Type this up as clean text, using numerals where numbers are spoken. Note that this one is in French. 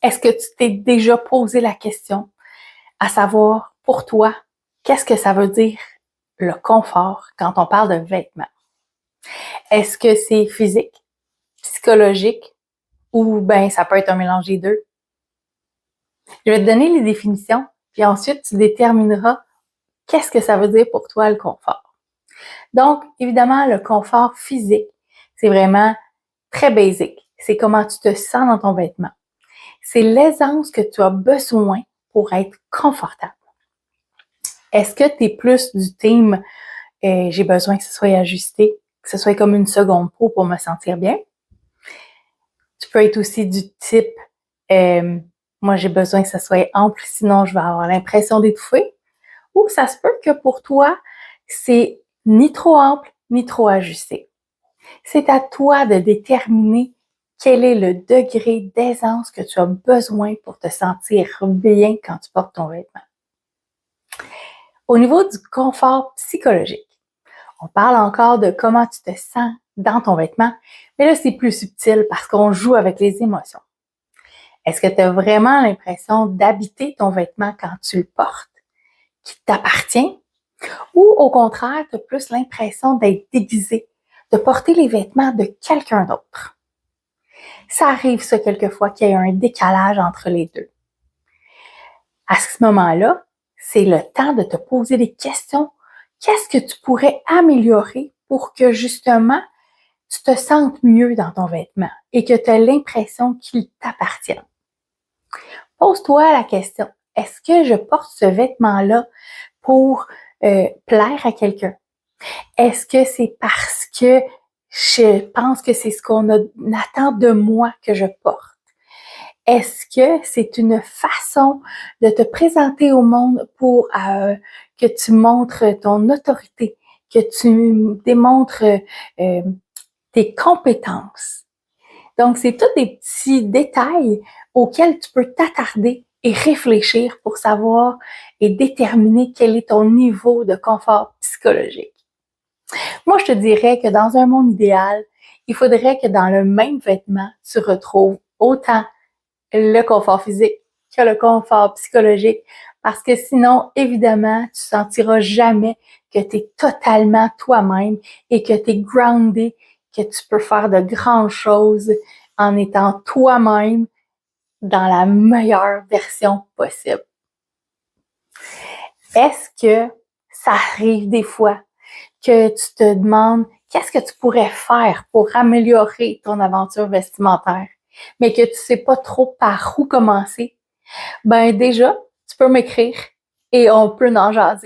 Est-ce que tu t'es déjà posé la question à savoir, pour toi, qu'est-ce que ça veut dire le confort quand on parle de vêtements? Est-ce que c'est physique, psychologique ou ben ça peut être un mélange des deux? Je vais te donner les définitions, puis ensuite tu détermineras qu'est-ce que ça veut dire pour toi le confort. Donc, évidemment, le confort physique, c'est vraiment très basique. C'est comment tu te sens dans ton vêtement. C'est l'aisance que tu as besoin pour être confortable. Est-ce que tu es plus du team j'ai besoin que ce soit ajusté, que ce soit comme une seconde peau pour me sentir bien? Tu peux être aussi du type moi j'ai besoin que ce soit ample, sinon je vais avoir l'impression d'étouffer. Ou ça se peut que pour toi, c'est ni trop ample, ni trop ajusté. C'est à toi de déterminer quel est le degré d'aisance que tu as besoin pour te sentir bien quand tu portes ton vêtement. Au niveau du confort psychologique, on parle encore de comment tu te sens dans ton vêtement, mais là, c'est plus subtil parce qu'on joue avec les émotions. Est-ce que tu as vraiment l'impression d'habiter ton vêtement quand tu le portes, qui t'appartient? Ou au contraire, tu as plus l'impression d'être déguisé, de porter les vêtements de quelqu'un d'autre? Ça arrive ça quelquefois qu'il y ait un décalage entre les deux. À ce moment-là, c'est le temps de te poser des questions. Qu'est-ce que tu pourrais améliorer pour que justement tu te sentes mieux dans ton vêtement et que tu as l'impression qu'il t'appartient? Pose-toi la question, est-ce que je porte ce vêtement-là pour plaire à quelqu'un? Est-ce que c'est parce que je pense que c'est ce qu'on attend de moi que je porte? Est-ce que c'est une façon de te présenter au monde pour que tu montres ton autorité, que tu démontres tes compétences? Donc, c'est tous des petits détails auxquels tu peux t'attarder et réfléchir pour savoir et déterminer quel est ton niveau de confort psychologique. Moi, je te dirais que dans un monde idéal, il faudrait que dans le même vêtement, tu retrouves autant le confort physique que le confort psychologique, parce que sinon, évidemment, tu sentiras jamais que tu es totalement toi-même et que tu es groundé, que tu peux faire de grandes choses en étant toi-même dans la meilleure version possible. Est-ce que ça arrive des fois que tu te demandes qu'est-ce que tu pourrais faire pour améliorer ton aventure vestimentaire, mais que tu sais pas trop par où commencer? Ben déjà, tu peux m'écrire et on peut en jaser.